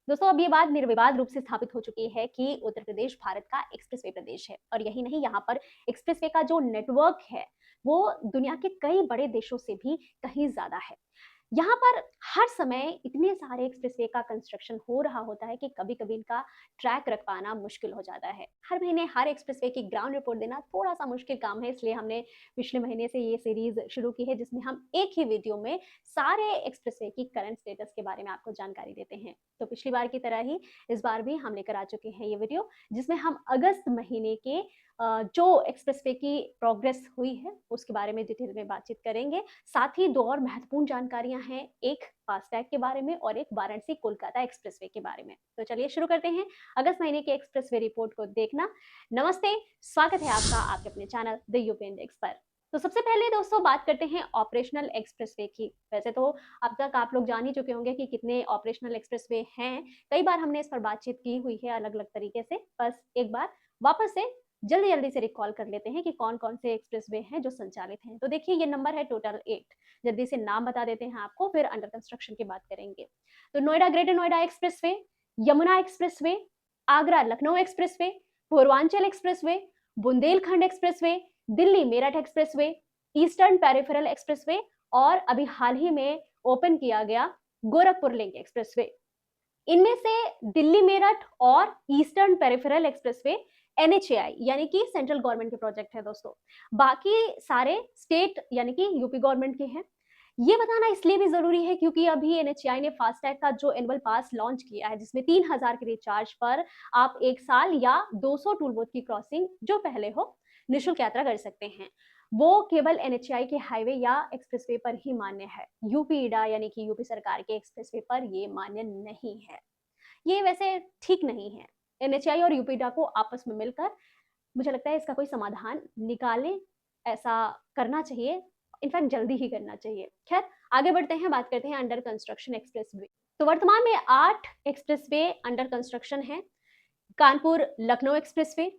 दोस्तों, अब ये बात निर्विवाद रूप से स्थापित हो चुकी है कि उत्तर प्रदेश भारत का एक्सप्रेसवे प्रदेश है और यही नहीं, यहाँ पर एक्सप्रेसवे का जो नेटवर्क है वो दुनिया के कई बड़े देशों से भी कहीं ज्यादा है। यहाँ पर हर समय इतने सारे एक्सप्रेसवे का कंस्ट्रक्शन हो रहा होता है कि कभी-कभी इनका ट्रैक रख पाना मुश्किल हो जाता है। हर महीने हर एक्सप्रेसवे की ग्राउंड रिपोर्ट देना थोड़ा-सा मुश्किल काम है, इसलिए हमने पिछले महीने से ये सीरीज़ शुरू की है, जिसमें हम एक ही वीडियो में सारे एक्सप्रेसवे की करंट स्टेटस के बारे में आपको जानकारी देते हैं। तो पिछली बार की तरह ही इस बार भी हम लेकर आ चुके हैं ये वीडियो, जिसमें हम अगस्त महीने के जो एक्सप्रेसवे की प्रोग्रेस हुई है, उसके बारे में डिटेल में बातचीत करेंगे। साथ ही 2 और महत्वपूर्ण जानकारियाँ हैं, एक फास्टैग के बारे में और एक वाराणसी-कोलकाता एक्सप्रेसवे के बारे में। तो चलिए शुरू करते हैं अगस्त महीने के एक्सप्रेसवे रिपोर्ट को देखना। नमस्ते, स्वागत है आपका आपके अपने चैनल द यूपी इंडेक्स पर। तो सबसे पहले दोस्तों बात करते हैं ऑपरेशनल एक्सप्रेसवे की। वैसे तो अब तक आप लोग जान ही चुके होंगे कि कितने ऑपरेशनल एक्सप्रेसवे हैं। कई बार हमने इस पर बातचीत की हुई है अलग-अलग तरीके से। बस एक बार वापस से जल्दी-जल्दी से रिकॉल कर लेते हैं कि कौन-कौन से एक्सप्रेसवे हैं जो संचालित हैं। तो देखिए, ये नंबर है टोटल 8। जल्दी से नाम बता देते हैं आपको, फिर अंडर कंस्ट्रक्शन की बात करेंगे। तो Noida greater Noida expressway, Yamuna expressway, Agra Lucknow expressway, Purvanchal expressway, Bundelkhand expressway, Delhi Meerut expressway, eastern peripheral expressway और अभी हाल ही में ओपन किया गया गोरखपुर लिंक एक्सप्रेसवे। इनमें से दिल्ली मेरठ और ईस्टर्न पेरिफेरल एक्सप्रेसवे एनएचएआई यानी कि सेंट्रल गवर्नमेंट के प्रोजेक्ट है दोस्तों। बाकी सारे स्टेट यानी कि यूपी गवर्नमेंट के हैं। ये बताना इसलिए भी जरूरी है क्योंकि अभी एनएचएआई ने फास्टैग का जो एनुअल पास लॉन्च किया है, जिसमें 3000 के रिचार्ज पर आप 1 साल या 200 टूल बूथ की क्रॉसिंग जो पहले हो निःशुल्क यात्रा कर सकते हैं। वो केवल एनएचएआई के हाईवे या एक्सप्रेसवे पर ही मान्य है। यूपी ईडा यानी कि यूपी सरकार के एक्सप्रेसवे पर ये मान्य नहीं है। ये वैसे ठीक नहीं है। एनएचएआई और यूपीडा को आपस में मिलकर मुझे लगता है इसका कोई समाधान निकालें, ऐसा करना चाहिए। इनफैक्ट जल्दी ही करना चाहिए। खैर, आगे बढ़ते हैं, बात करते हैं अंडर कंस्ट्रक्शन एक्सप्रेसवे। तो वर्तमान में 8 एक्सप्रेसवे अंडर कंस्ट्रक्शन है। Kanpur Lucknow expressway,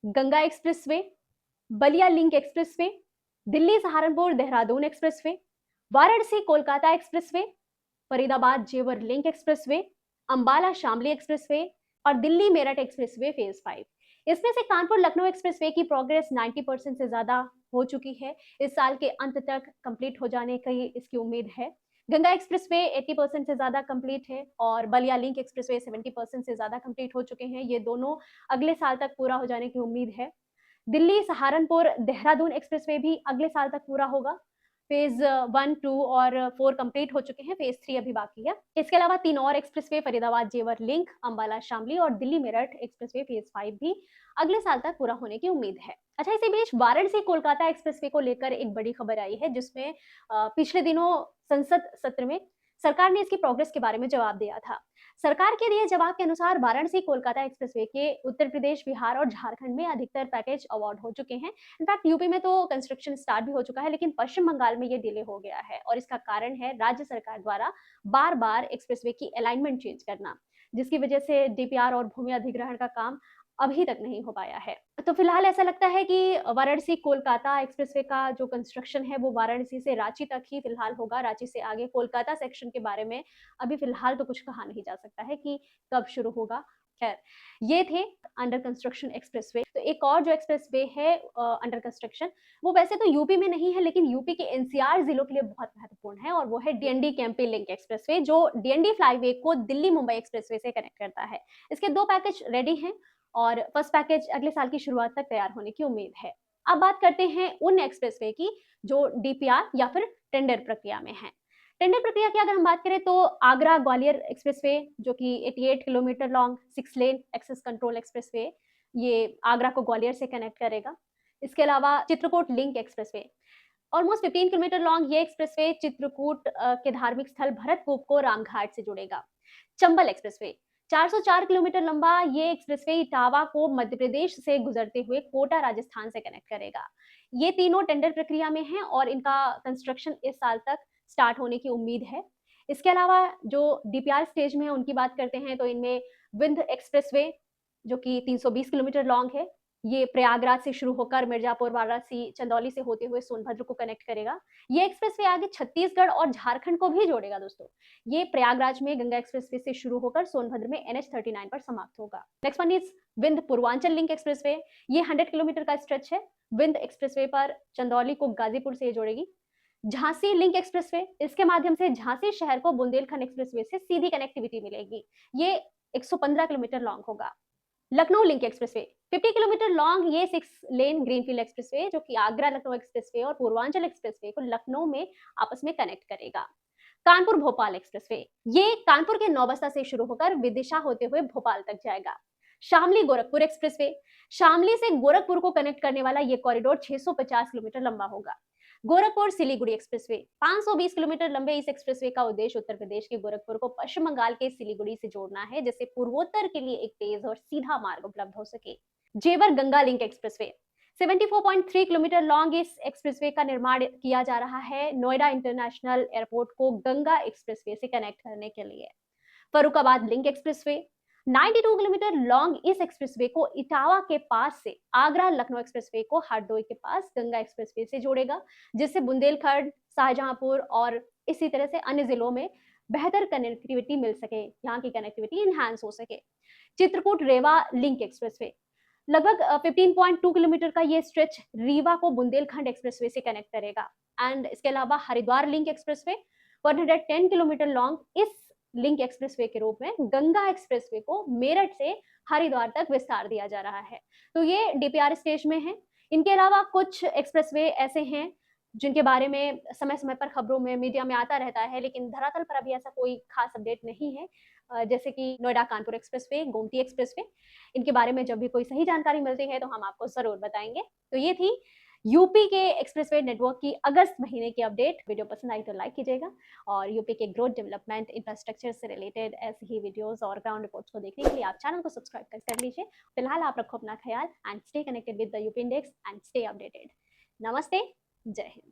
Ganga expressway, Ballia link expressway, Delhi Saharanpur Dehradun expressway, Varanasi Kolkata expressway, Faridabad Jewar link expressway, Ambala Shamli expressway और दिल्ली मेरठ एक्सप्रेसवे फेज 5। इसमें से कानपुर लखनऊ एक्सप्रेसवे की प्रोग्रेस 90% से ज्यादा हो चुकी है। इस साल के अंत तक कंप्लीट हो जाने की इसकी उम्मीद है। गंगा एक्सप्रेसवे 80% से ज्यादा कंप्लीट है और बलिया लिंक एक्सप्रेसवे 70% से ज्यादा कंप्लीट हो चुके हैं। ये दोनों अगले साल तक पूरा हो जाने की उम्मीद है। दिल्ली सहारनपुर देहरादून एक्सप्रेसवे भी अगले साल तक पूरा होगा। फेज 1, 2 और 4 कंप्लीट हो चुके हैं, फेज 3 अभी बाकी है। इसके अलावा 3 और एक्सप्रेसवे फरीदाबाद जेवर लिंक, अंबाला शामली और दिल्ली मेरठ एक्सप्रेसवे फेज 5 भी अगले साल तक पूरा होने की उम्मीद है। अच्छा, इसी बीच वाराणसी कोलकाता एक्सप्रेसवे को लेकर एक बड़ी खबर आई है, जिसमें पिछले दिनों संसद सत्र में सरकार ने इसकी प्रोग्रेस के बारे में जवाब दिया था। सरकार के दिए जवाब के अनुसार वाराणसी कोलकाता एक्सप्रेसवे के उत्तर प्रदेश, बिहार और झारखंड में अधिकतर पैकेज अवार्ड हो चुके हैं। इनफैक्ट यूपी में तो कंस्ट्रक्शन स्टार्ट भी हो चुका है, लेकिन पश्चिम बंगाल में ये डिले हो गया है और इसका कारण है राज्य सरकार द्वारा बार बार एक्सप्रेसवे की अलाइनमेंट चेंज करना, जिसकी वजह से डीपीआर और भूमि अधिग्रहण का काम अभी तक नहीं हो पाया है। तो फिलहाल ऐसा लगता है कि वाराणसी कोलकाता एक्सप्रेसवे का जो कंस्ट्रक्शन है वो वाराणसी से रांची तक ही फिलहाल होगा। रांची से आगे कोलकाता सेक्शन के बारे में अभी फिलहाल तो कुछ कहा नहीं जा सकता है कि कब शुरू होगा। खैर, ये थे अंडर कंस्ट्रक्शन एक्सप्रेसवे। तो एक और जो एक्सप्रेसवे है अंडर कंस्ट्रक्शन, वो वैसे तो यूपी में नहीं है, लेकिन यूपी के एनसीआर जिलों के लिए बहुत महत्वपूर्ण है और वो है डीएनडी केम्पी लिंक एक्सप्रेसवे, जो डीएनडी फ्लाईवे को दिल्ली मुंबई एक्सप्रेसवे से कनेक्ट करता है। इसके 2 पैकेज रेडी हैं और फर्स्ट पैकेज अगले साल की शुरुआत तक तैयार होने की उम्मीद है। अब बात करते हैं उन एक्सप्रेसवे की जो डीपीआर या फिर टेंडर प्रक्रिया में है। टेंडर प्रक्रिया की अगर हम बात करें तो आगरा ग्वालियर एक्सप्रेसवे, जो कि 88 kilometre long 6 lane access control expressway, ये आगरा को ग्वालियर से कनेक्ट करेगा। इसके अलावा Chitrakoot link expressway, almost 15 kilometre long ये एक्सप्रेसवे चित्रकूट के धार्मिक स्थल भरतकूप को रामघाट से जोड़ेगा। चंबल एक्सप्रेसवे, 404 किलोमीटर लंबा ये एक्सप्रेसवे इटावा को मध्य प्रदेश से गुजरते हुए कोटा राजस्थान से कनेक्ट करेगा। ये तीनों टेंडर प्रक्रिया में हैं और इनका कंस्ट्रक्शन इस साल तक स्टार्ट होने की उम्मीद है। इसके अलावा जो डीपीआर स्टेज में है उनकी बात करते हैं तो इनमें विंध्य एक्सप्रेसवे, जो कि 320 किलोमीटर लॉन्ग है, ये प्रयागराज से शुरू होकर मिर्जापुर, वाराणसी, चंदौली से होते हुए सोनभद्र को कनेक्ट करेगा। ये एक्सप्रेसवे आगे छत्तीसगढ़ और झारखंड को भी जोड़ेगा दोस्तों। ये प्रयागराज में गंगा एक्सप्रेसवे से शुरू होकर सोनभद्र में NH-39 पर समाप्त होगा। Next one is Vindhya Purvanchal link expressway. ये 100 किलोमीटर का स्ट्रेच है। विंध्य एक्सप्रेसवे पर चंदौली को गाजीपुर से जोड़ेगी। झांसी लिंक एक्सप्रेसवे, इसके माध्यम से झांसी शहर को बुंदेलखंड एक्सप्रेसवे से सीधी कनेक्टिविटी मिलेगी। ये 115 किलोमीटर लॉन्ग होगा। Lucknow link expressway 50 kilometre long, ये 6 लेन ग्रीनफील्ड एक्सप्रेसवे जो कि आगरा लखनऊ एक्सप्रेसवे और पूर्वांचल एक्सप्रेसवे को लखनऊ में आपस में कनेक्ट करेगा। कानपुर भोपाल एक्सप्रेसवे, ये कानपुर के नौबस्ता से शुरू होकर विदिशा होते हुए भोपाल तक जाएगा। शामली गोरखपुर एक्सप्रेसवे, शामली से गोरखपुर को कनेक्ट करने वाला ये कॉरिडोर 650 किलोमीटर लंबा होगा। गोरखपुर सिलीगुड़ी एक्सप्रेसवे 520 किलोमीटर लंबे इस एक्सप्रेसवे का उद्देश्य उत्तर प्रदेश के गोरखपुर को पश्चिम बंगाल के सिलीगुड़ी से जोड़ना है, जिससे पूर्वोत्तर के लिए एक तेज और सीधा मार्ग उपलब्ध हो सके। जेवर Ganga link expressway 74.3 kilometre long इस एक्सप्रेसवे का निर्माण किया जा रहा है नोएडा इंटरनेशनल एयरपोर्ट को गंगा एक्सप्रेसवे से कनेक्ट करने के लिए। Farrukhabad link expressway 92 kilometre long इस एक्सप्रेसवे को इटावा के पास से आगरा लखनऊ एक्सप्रेसवे को हरदोई के पास गंगा एक्सप्रेसवे से जोड़ेगा, जिससे बुंदेलखंड, शाहजहांपुर और इसी तरह से अन्य जिलों में बेहतर कनेक्टिविटी मिल सके, यहाँ की कनेक्टिविटी इनहैंस हो सके। चित्रकूट रेवा लिंक एक्सप्रेसवे लगभग 15.2 किलोमीटर का ये स्ट्रेच रीवा को बुंदेलखंड एक्सप्रेसवे से कनेक्ट करेगा। एंड इसके अलावा Haridwar link expressway 110 kilometre long इस लिंक एक्सप्रेसवे के रूप में गंगा एक्सप्रेसवे को मेरठ से हरिद्वार तक विस्तार दिया जा रहा है। तो ये DPR स्टेज में है। इनके अलावा कुछ एक्सप्रेसवे ऐसे हैं जिनके बारे में समय समय पर खबरों में, मीडिया में आता रहता है, लेकिन धरातल पर अभी ऐसा कोई खास अपडेट नहीं है। जैसे कि नोएडा कानपुर एक्सप्रेसवे, गोमती एक्सप्रेसवे, इनके बारे में जब भी कोई सही जानकारी मिलती है तो हम आपको जरूर बताएंगे। तो ये थी यूपी के एक्सप्रेसवे नेटवर्क की अगस्त महीने की अपडेट। वीडियो पसंद आई तो लाइक कीजिएगा और यूपी के ग्रोथ, डेवलपमेंट, इंफ्रास्ट्रक्चर से रिलेटेड ऐसे ही वीडियोस और ग्राउंड रिपोर्ट्स को देखने के लिए आप चैनल को सब्सक्राइब कर लीजिए। फिलहाल आप रखो अपना ख्याल and stay connected with the UP index and stay updated. नमस्ते, जय हिंद।